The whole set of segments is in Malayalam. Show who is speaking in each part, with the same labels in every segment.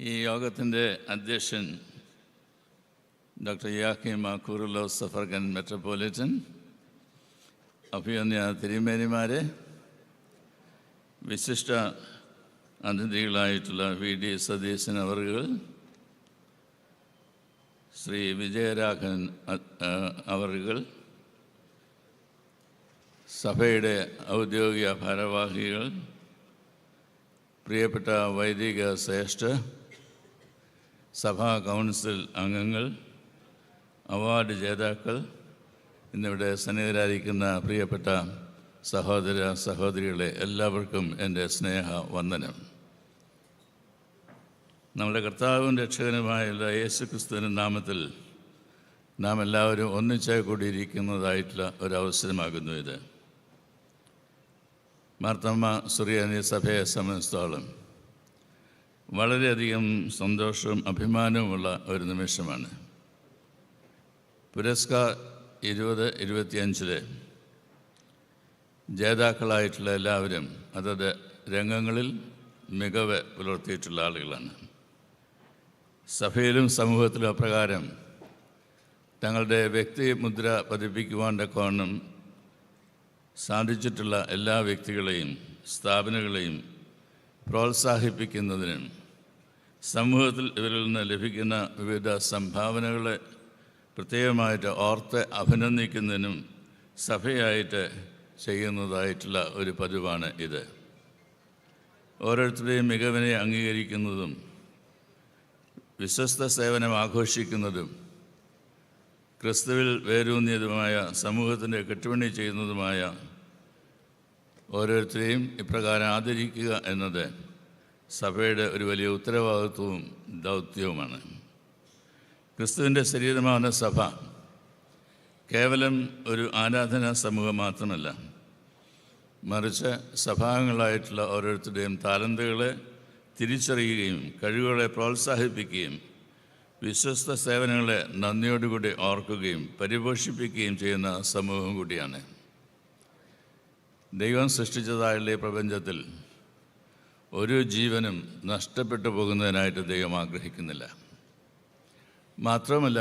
Speaker 1: ഈ യോഗത്തിൻ്റെ അധ്യക്ഷൻ ഡോക്ടർ യാക്കീം കൂറുലോസ് സഫർഗൻ മെട്രോപൊളിറ്റൻ, അഭിമന്യ തിരുമേനിമാരെ, വിശിഷ്ട അതിഥികളായിട്ടുള്ള VD സതീശൻ അവറുകൾ, ശ്രീ വിജയരാഘവൻ അവറുകൾ, സഭയുടെ ഔദ്യോഗിക ഭാരവാഹികൾ, പ്രിയപ്പെട്ട വൈദിക ശ്രേഷ്ഠ, സഭാ കൗൺസിൽ അംഗങ്ങൾ, അവാർഡ് ജേതാക്കൾ, ഇന്നിവിടെ സന്നിഹിതരായിരിക്കുന്ന പ്രിയപ്പെട്ട സഹോദര സഹോദരികളെ, എല്ലാവർക്കും എൻ്റെ സ്നേഹ വന്ദനം. നമ്മുടെ കർത്താവും രക്ഷകനുമായുള്ള യേശുക്രിസ്തുവിൻ്റെ നാമത്തിൽ നാം എല്ലാവരും ഒന്നിച്ച് കൂടിയിരിക്കുന്നതായിട്ടുള്ള ഒരവസരമാകുന്നു ഇത്. മാർത്തമ്മ സുറിയാനി സഭയെ സംബന്ധിച്ചിടത്തോളം വളരെയധികം സന്തോഷവും അഭിമാനവുമുള്ള ഒരു നിമിഷമാണ്. പുരസ്കാർ 2025 ജേതാക്കളായിട്ടുള്ള എല്ലാവരും അതത് രംഗങ്ങളിൽ മികവ് പുലർത്തിയിട്ടുള്ള ആളുകളാണ്. സഭയിലും സമൂഹത്തിലും അപ്രകാരം തങ്ങളുടെ വ്യക്തിമുദ്ര പതിപ്പിക്കുവാൻ തക്കവണ്ണം സാധിച്ചിട്ടുള്ള എല്ലാ വ്യക്തികളെയും സ്ഥാപനങ്ങളെയും പ്രോത്സാഹിപ്പിക്കുന്നതിനും സമൂഹത്തിൽ ഇവരിൽ നിന്ന് ലഭിക്കുന്ന വിവിധ സംഭാവനകളെ പ്രത്യേകമായിട്ട് ഓർത്ത് അഭിനന്ദിക്കുന്നതിനും സഭയായിട്ട് ചെയ്യുന്നതായിട്ടുള്ള ഒരു പതിവാണ് ഇത്. ഓരോരുത്തരുടെയും മികവിനെ അംഗീകരിക്കുന്നതും വിശ്വസ്ത സേവനം ആഘോഷിക്കുന്നതും ക്രിസ്തുവിൽ വേരൂന്നിയതുമായ സമൂഹത്തിൻ്റെ കെട്ടുപണി ചെയ്യുന്നതുമായ ഓരോരുത്തരെയും ഇപ്രകാരം ആദരിക്കുക എന്നത് സഭയുടെ ഒരു വലിയ ഉത്തരവാദിത്വവും ദൗത്യവുമാണ്. ക്രിസ്തുവിൻ്റെ ശരീരമാണ് സഭ. കേവലം ഒരു ആരാധനാ സമൂഹം മാത്രമല്ല, മറിച്ച് സഭാംഗങ്ങളായിട്ടുള്ള ഓരോരുത്തരുടെയും താലന്തുകളെ തിരിച്ചറിയുകയും കഴിവുകളെ പ്രോത്സാഹിപ്പിക്കുകയും വിശ്വസ്ത സേവനങ്ങളെ നന്ദിയോടുകൂടി ഓർക്കുകയും പരിപോഷിപ്പിക്കുകയും ചെയ്യുന്ന സമൂഹം കൂടിയാണ്. ദൈവം സൃഷ്ടിച്ചതായുള്ള ഈ പ്രപഞ്ചത്തിൽ ഒരു ജീവനും നഷ്ടപ്പെട്ടു പോകുന്നതിനായിട്ട് ദൈവം ആഗ്രഹിക്കുന്നില്ല. മാത്രമല്ല,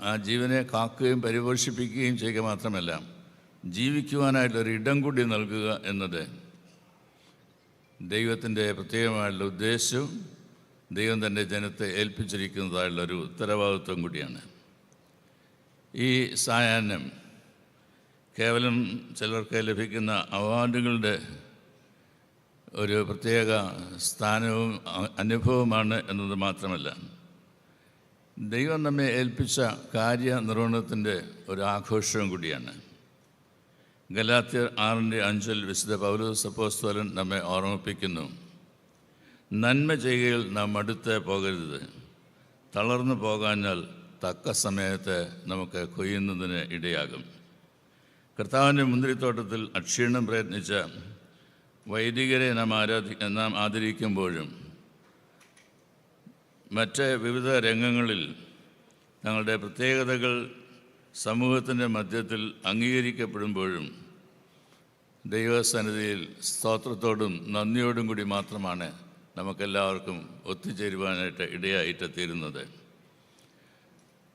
Speaker 1: ആ ജീവനെ കാക്കുകയും പരിപോഷിപ്പിക്കുകയും ചെയ്യുക മാത്രമല്ല, ജീവിക്കുവാനായിട്ടൊരു ഇടം കൂടി നൽകുക എന്നത് ദൈവത്തിൻ്റെ പ്രത്യേകമായിട്ടുള്ള ഉദ്ദേശവും ദൈവം തൻ്റെ ജനത്തെ ഏൽപ്പിച്ചിരിക്കുന്നതായുള്ളൊരു ഉത്തരവാദിത്വം കൂടിയാണ്. ഈ സായാഹ്നം കേവലം ചിലർക്ക് ലഭിക്കുന്ന അവാർഡുകളുടെ ഒരു പ്രത്യേക സ്ഥാനവും അനുഭവമാണ് എന്നത് മാത്രമല്ല, ദൈവം നമ്മെ ഏൽപ്പിച്ച കാര്യനിർവഹണത്തിൻ്റെ ഒരു ആഘോഷവും കൂടിയാണ്. ഗലാത്യർ 6:5 വിശുദ്ധ പൗലോസ് അപ്പോസ്തലൻ നമ്മെ ഓർമ്മിപ്പിക്കുന്നു, നന്മ ചെയ്യുകയിൽ നാം അടുത്ത് പോകരുത്, തളർന്നു പോകാഞ്ഞാൽ തക്ക സമയത്ത് നമുക്ക് കൊയ്യുന്നതിന് ഇടയാകും. കർത്താവിൻ്റെ മുന്തിരിത്തോട്ടത്തിൽ അക്ഷീണം പ്രയത്നിച്ച വൈദികരെ നാം ആദരിക്കുമ്പോഴും മറ്റ് വിവിധ രംഗങ്ങളിൽ തങ്ങളുടെ പ്രത്യേകതകൾ സമൂഹത്തിൻ്റെ മധ്യത്തിൽ അംഗീകരിക്കപ്പെടുമ്പോഴും ദൈവസന്നിധിയിൽ സ്തോത്രത്തോടും നന്ദിയോടും കൂടി മാത്രമാണ് നമുക്കെല്ലാവർക്കും ഒത്തുചേരുവാനായിട്ട് ഇടയായിട്ട് തീരുന്നത്.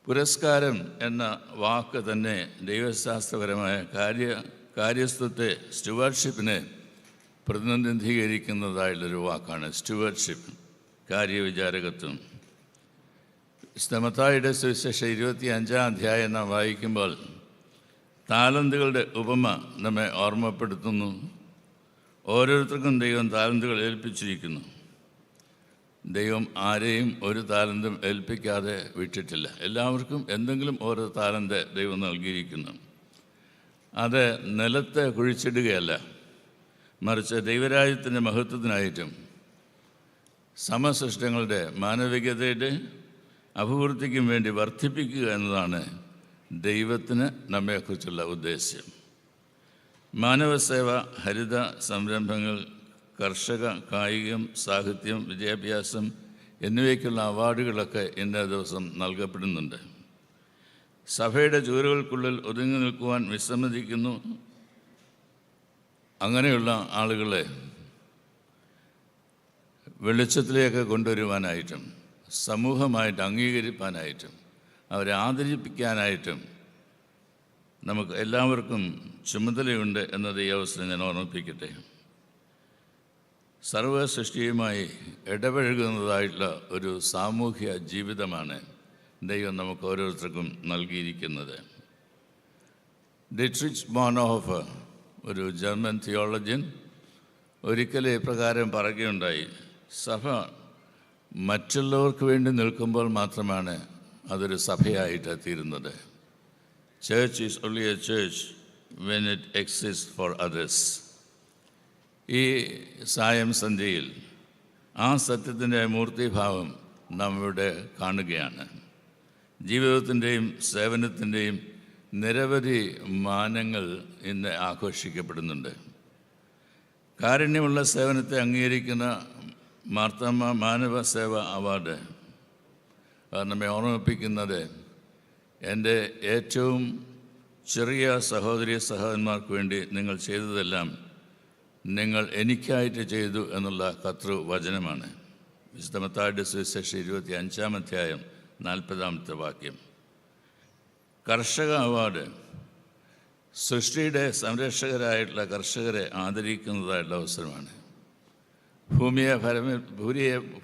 Speaker 1: പുരസ്കാരം എന്ന വാക്ക് തന്നെ ദൈവശാസ്ത്രപരമായ കാര്യസ്ഥത്തെ സ്റ്റുവാർഡ്ഷിപ്പിനെ പ്രതിനിധീകരിക്കുന്നതായുള്ളൊരു വാക്കാണ്. സ്റ്റുവാർഡ്ഷിപ്പ്, കാര്യവിചാരകത്വം. മത്തായിയുടെ സുവിശേഷം 25-ാം അധ്യായം നാം വായിക്കുമ്പോൾ താലന്തുകളുടെ ഉപമ നമ്മെ ഓർമ്മപ്പെടുത്തുന്നു. ഓരോരുത്തർക്കും ദൈവം താലന്തുകൾ ഏൽപ്പിച്ചിരിക്കുന്നു. ദൈവം ആരെയും ഒരു താലന്തും ഏൽപ്പിക്കാതെ വിട്ടിട്ടില്ല. എല്ലാവർക്കും എന്തെങ്കിലും ഓരോ താലന്ത് ദൈവം നൽകിയിരിക്കുന്നു. അത് നിലത്ത് കുഴിച്ചിടുകയല്ല, മറിച്ച് ദൈവരാജ്യത്തിൻ്റെ മഹത്വത്തിനായിട്ടും സമസൃഷ്ടങ്ങളുടെ മാനവികതയുടെ അഭിവൃദ്ധിക്കും വേണ്ടി വർദ്ധിപ്പിക്കുക എന്നതാണ് ദൈവത്തിന് നമ്മെക്കുറിച്ചുള്ള ഉദ്ദേശ്യം. മാനവസേവ, ഹരിത സംരംഭങ്ങൾ, കർഷക, കായികം, സാഹിത്യം, വിദ്യാഭ്യാസം എന്നിവയ്ക്കുള്ള അവാർഡുകളൊക്കെ ഇന്നേ ദിവസം നൽകപ്പെടുന്നുണ്ട്. സഭയുടെ ചുവരുകൾക്കുള്ളിൽ ഒതുങ്ങി നിൽക്കുവാൻ വിസമ്മതിക്കുന്നു. അങ്ങനെയുള്ള ആളുകളെ വെളിച്ചത്തിലേക്ക് കൊണ്ടുവരുവാനായിട്ടും സമൂഹമായിട്ട് അംഗീകരിക്കാനായിട്ടും അവരെ ആദരിപ്പിക്കാനായിട്ടും നമുക്ക് എല്ലാവർക്കും ചുമതലയുണ്ട് എന്നത് ഈ അവസരം ഞാൻ ഓർമ്മിപ്പിക്കട്ടെ. സർവ്വ സൃഷ്ടിയുമായി ഇടപഴകുന്നതായിട്ടുള്ള ഒരു സാമൂഹ്യ ജീവിതമാണ് ദൈവം നമുക്ക് ഓരോരുത്തർക്കും നൽകിയിരിക്കുന്നത്. ഡിട്രിച്ച് ബോൺഹോഫർ, ഒരു ജർമ്മൻ തിയോളജിയൻ, ഒരിക്കലും ഇപ്രകാരം പറയുകയുണ്ടായി: സഭ മറ്റുള്ളവർക്ക് വേണ്ടി നിൽക്കുമ്പോൾ മാത്രമാണ് അതൊരു സഭയായിട്ട് തീരുന്നത്. Church is only A church when it exist for others. ഈ സായം സന്ധ്യയിൽ ആ സത്യത്തിൻ്റെ മൂർത്തിഭാവം നാം ഇവിടെ കാണുകയാണ്. ജീവിതത്തിൻ്റെയും സേവനത്തിൻ്റെയും നിരവധി മാനങ്ങൾ ഇന്ന് ആഘോഷിക്കപ്പെടുന്നുണ്ട്. കാരുണ്യമുള്ള സേവനത്തെ അംഗീകരിക്കുന്ന മാർത്തമ്മ മാനവ സേവ അവാർഡ് അത് നമ്മെ ഓർമ്മിപ്പിക്കുന്നത് എൻ്റെ ഏറ്റവും ചെറിയ സഹോദരി സഹോദരന്മാർക്ക് വേണ്ടി നിങ്ങൾ ചെയ്തതെല്ലാം നിങ്ങൾ എനിക്കായിട്ട് ചെയ്തു എന്നുള്ള കർത്തൃവചനമാണ്. വിശുദ്ധ മത്തായിയുടെ സുവിശേഷം 25-ാം അധ്യായം 40-ാമത്തെ വാക്യം. കർഷക അവാർഡ് സൃഷ്ടിയുടെ സംരക്ഷകരായിട്ടുള്ള കർഷകരെ ആദരിക്കുന്നതായിട്ടുള്ള അവസരമാണ്.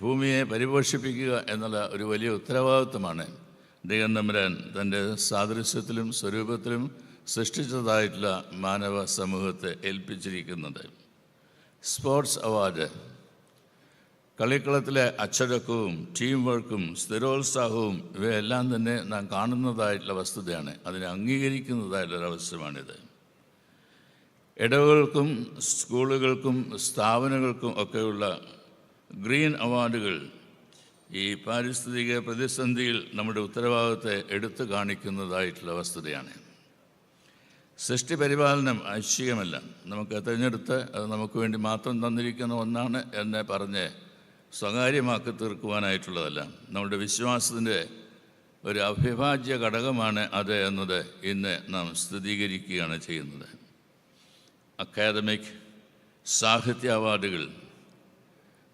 Speaker 1: ഭൂമിയെ പരിപോഷിപ്പിക്കുക എന്നുള്ള ഒരു വലിയ ഉത്തരവാദിത്വമാണ് ദൈവം തമ്പുരാൻ തൻ്റെ സാദൃശ്യത്തിലും സ്വരൂപത്തിലും സൃഷ്ടിച്ചതായിട്ടുള്ള മാനവ സമൂഹത്തെ ഏൽപ്പിച്ചിരിക്കുന്നത്. സ്പോർട്സ് അവാർഡ് കളിക്കളത്തിലെ അച്ചടക്കവും ടീം വർക്കും സ്ഥിരോത്സാഹവും ഇവയെല്ലാം തന്നെ നാം കാണുന്നതായിട്ടുള്ള വസ്തുതയാണ്. അതിനെ അംഗീകരിക്കുന്നതായിട്ടുള്ളൊരവസരമാണിത്. ഇടവകൾക്കും സ്കൂളുകൾക്കും സ്ഥാപനങ്ങൾക്കും ഒക്കെയുള്ള ഗ്രീൻ അവാർഡുകൾ ഈ പാരിസ്ഥിതിക പ്രതിസന്ധിയിൽ നമ്മുടെ ഉത്തരവാദിത്തത്തെ എടുത്തു കാണിക്കുന്നതായിട്ടുള്ള വസ്തുതയാണ്. സൃഷ്ടി പരിപാലനം ഐച്ഛികമല്ല, നമുക്ക് തിരഞ്ഞെടുത്ത് അത് നമുക്ക് വേണ്ടി മാത്രം തന്നിരിക്കുന്ന ഒന്നാണ് എന്ന് പറഞ്ഞ് സ്വകാര്യമാക്കി തീർക്കുവാനായിട്ടുള്ളതല്ല. നമ്മുടെ വിശ്വാസത്തിൻ്റെ ഒരു അവിഭാജ്യ ഘടകമാണ് അത് എന്നത് ഇന്ന് നാം സ്ഥിരീകരിക്കുകയാണ് ചെയ്യുന്നത്. അക്കാദമിക് സാഹിത്യ അവാർഡുകൾ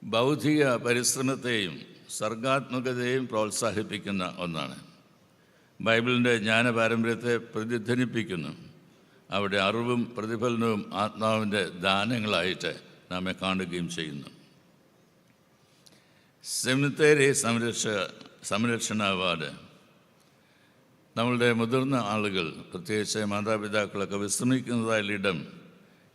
Speaker 1: ബൗദ്ധിക പരിശ്രമത്തെയും സർഗാത്മകതയെയും പ്രോത്സാഹിപ്പിക്കുന്ന ഒന്നാണ്. ബൈബിളിൻ്റെ ജ്ഞാന പാരമ്പര്യത്തെ പ്രതിധ്വനിപ്പിക്കുന്നു. അവിടെ അറിവും പ്രതിഫലനവും ആത്മാവിൻ്റെ ദാനങ്ങളായിട്ട് നമ്മെ കാണുകയും ചെയ്യുന്നു. സെമിത്തേരി സംരക്ഷണ അവാർഡ് നമ്മളുടെ മുതിർന്ന ആളുകൾ, പ്രത്യേകിച്ച് മാതാപിതാക്കളൊക്കെ വിശ്രമിക്കുന്നതായുള്ള ഇടം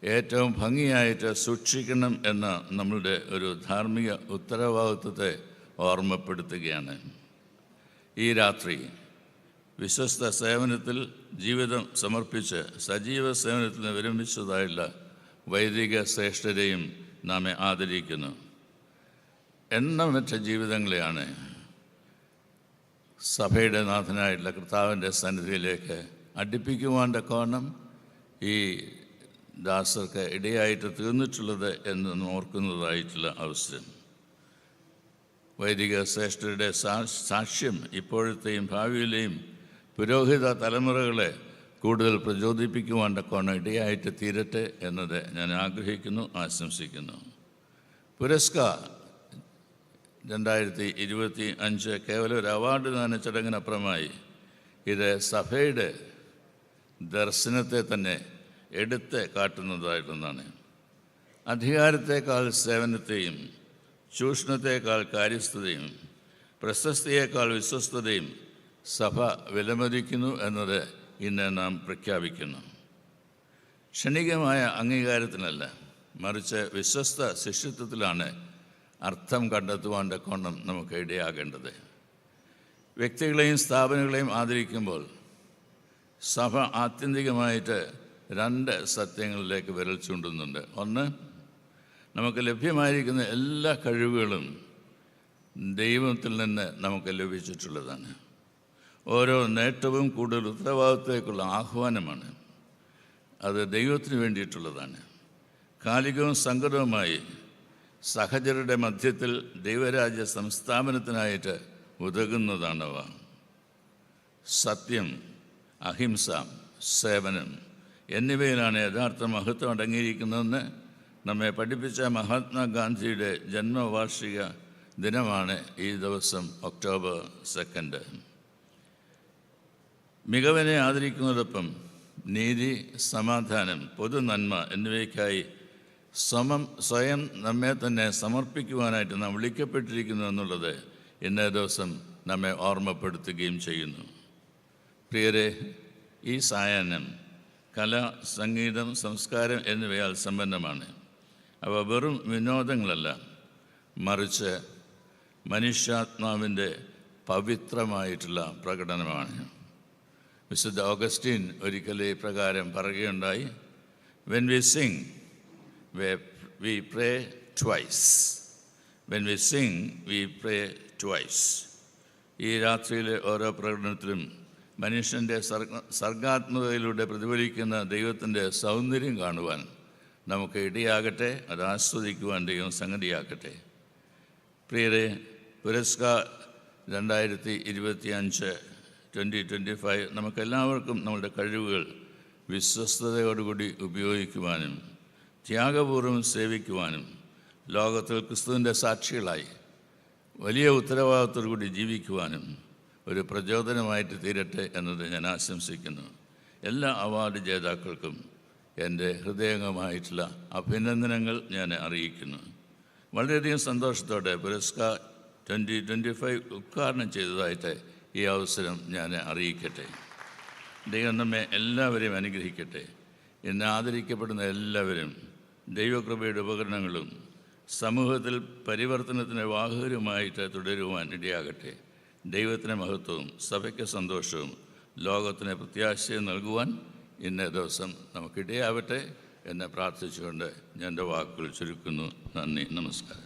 Speaker 1: ഏറ്റവും ഭംഗിയായിട്ട് സൂക്ഷിക്കണം എന്ന നമ്മളുടെ ഒരു ധാർമ്മിക ഉത്തരവാദിത്വത്തെ ഓർമ്മപ്പെടുത്തുകയാണ്. ഈ രാത്രി വിശ്വസ്ത സേവനത്തിൽ ജീവിതം സമർപ്പിച്ച് സജീവ സേവനത്തിൽ വിരമിച്ചതായുള്ള വൈദിക ശ്രേഷ്ഠരെയും നാം ആദരിക്കുന്നു. എണ്ണമറ്റ ജീവിതങ്ങളെയാണ് സഭയുടെ നാഥനായിട്ടുള്ള കർത്താവിൻ്റെ സന്നിധിയിലേക്ക് അടുപ്പിക്കുവാൻ തക്കവണ്ണം ഈ ദാസർക്ക് ഇടയായിട്ട് തീർന്നിട്ടുള്ളത് എന്ന് ഓർക്കുന്നതായിട്ടുള്ള അവസരം. വൈദിക ശ്രേഷ്ഠരുടെ സാക്ഷ്യം ഇപ്പോഴത്തെയും ഭാവിയിലെയും പുരോഹിത തലമുറകളെ കൂടുതൽ പ്രചോദിപ്പിക്കുവാൻ തക്കവണ്ണം ഇടയായിട്ട് തീരട്ടെ എന്നത് ഞാൻ ആഗ്രഹിക്കുന്നു, ആശംസിക്കുന്നു. പുരസ്കാർ 2025 കേവലം ഒരു അവാർഡ് ദാന ചടങ്ങിനപ്പുറമായി ഇത് സഭയുടെ ദർശനത്തെ തന്നെ എടുത്ത് കാട്ടുന്നതായിട്ടൊന്നാണ്. അധികാരത്തേക്കാൾ സേവനത്തെയും ചൂഷണത്തേക്കാൾ കാര്യസ്ഥതയും പ്രശസ്തിയേക്കാൾ വിശ്വസ്തതയും സഭ വിലമതിക്കുന്നു എന്നത് ഇന്ന് നാം പ്രഖ്യാപിക്കുന്നു. ക്ഷണികമായ അംഗീകാരത്തിനല്ല, മറിച്ച് വിശ്വസ്ത ശിഷ്യത്വത്തിലാണ് അർത്ഥം കണ്ടെത്തുവാൻ തക്കവണ്ണം നമുക്ക് ഇടയാകേണ്ടത്. വ്യക്തികളെയും സ്ഥാപനങ്ങളെയും ആദരിക്കുമ്പോൾ സഭ ആത്യന്തികമായിട്ട് 2 സത്യങ്ങളിലേക്ക് വിരൽ ചൂണ്ടുന്നുണ്ട്. ഒന്ന്, നമുക്ക് ലഭ്യമായിരിക്കുന്ന എല്ലാ കഴിവുകളും ദൈവത്തിൽ നിന്ന് നമുക്ക് ലഭിച്ചിട്ടുള്ളതാണ്. ഓരോ നേട്ടവും കൂടുതൽ ഉത്തരവാദിത്തത്തേക്കുള്ള ആഹ്വാനമാണ്. അത് ദൈവത്തിന് വേണ്ടിയിട്ടുള്ളതാണ്. കാലികവും സംഗതവുമായി സഹചരുടെ മധ്യത്തിൽ ദൈവരാജ്യ സംസ്ഥാപനത്തിനായിട്ട് ഉതകുന്നതാണവ. സത്യം, അഹിംസ, സേവനം എന്നിവയിലാണ് യഥാർത്ഥ മഹത്വം അടങ്ങിയിരിക്കുന്നതെന്ന് നമ്മെ പഠിപ്പിച്ച മഹാത്മാഗാന്ധിയുടെ ജന്മവാർഷിക ദിനമാണ് ഈ ദിവസം ഒക്ടോബർ 2. മികവിനെ ആദരിക്കുന്നതോടൊപ്പം നീതി, സമാധാനം, പൊതുനന്മ എന്നിവയ്ക്കായി സ്വയം നമ്മെ തന്നെ സമർപ്പിക്കുവാനായിട്ട് നാം വിളിക്കപ്പെട്ടിരിക്കുന്നു എന്നുള്ളത് ഇന്നേ ദിവസം നമ്മെ ഓർമ്മപ്പെടുത്തുകയും ചെയ്യുന്നു. പ്രിയരെ, ഈ സായാഹ്നം കല, സംഗീതം, സംസ്കാരം എന്നിവയാൽ സമ്പന്നമാണ്. അവ വെറും വിനോദങ്ങളല്ല, മറിച്ച് മനുഷ്യാത്മാവിൻ്റെ പവിത്രമായിട്ടുള്ള പ്രകടനമാണ്. വിശുദ്ധ ഓഗസ്റ്റീൻ ഒരിക്കൽ പ്രകാരം പറയുകയുണ്ടായി, when we Singh we pray twice. When we sing, we pray twice. ഈ രാത്രിയിലെ ഓരോ പ്രകടനത്തിലും മനുഷ്യൻ്റെ സർഗാത്മകതയിലൂടെ പ്രതിഫലിക്കുന്ന ദൈവത്തിൻ്റെ സൗന്ദര്യം കാണുവാൻ നമുക്ക് ഇടയാകട്ടെ. അത് ആസ്വദിക്കുവാൻ ദൈവം സംഗതിയാക്കട്ടെ. പ്രിയരെ, പുരസ്കാർ 2025 2025 നമുക്കെല്ലാവർക്കും നമ്മുടെ കഴിവുകൾ വിശ്വസ്തയോടുകൂടി ഉപയോഗിക്കുവാനും ത്യാഗപൂർവ്വം സേവിക്കുവാനും ലോകത്തിൽ ക്രിസ്തുവിൻ്റെ സാക്ഷികളായി വലിയ ഉത്തരവാദിത്തത്തോടു കൂടി ജീവിക്കുവാനും ഒരു പ്രചോദനമായിട്ട് തീരട്ടെ എന്നത് ഞാൻ ആശംസിക്കുന്നു. എല്ലാ അവാർഡ് ജേതാക്കൾക്കും എൻ്റെ ഹൃദയംഗമായിട്ടുള്ള അഭിനന്ദനങ്ങൾ ഞാൻ അറിയിക്കുന്നു. വളരെയധികം സന്തോഷത്തോടെ പുരസ്കാർ 2025 ഉദ്ഘാടനം ചെയ്തതായിട്ട് ഈ അവസരം ഞാൻ അറിയിക്കട്ടെ. ദൈവം നമ്മെ എല്ലാവരെയും അനുഗ്രഹിക്കട്ടെ. ഇന്ന് ആദരിക്കപ്പെടുന്ന എല്ലാവരും ദൈവകൃപയുടെ ഉപകരണങ്ങളും സമൂഹത്തിൽ പരിവർത്തനത്തിന് വാഹകരുമായിട്ട് തുടരുവാൻ ഇടയാകട്ടെ. ദൈവത്തിന് മഹത്വവും സഭയ്ക്ക് സന്തോഷവും ലോകത്തിന് പ്രത്യാശയും നൽകുവാൻ ഇന്നേ ദിവസം നമുക്കിടയാവട്ടെ എന്ന് പ്രാർത്ഥിച്ചുകൊണ്ട് ഞാൻ എൻ്റെ വാക്കുകൾ ചുരുക്കുന്നു. നന്ദി, നമസ്കാരം.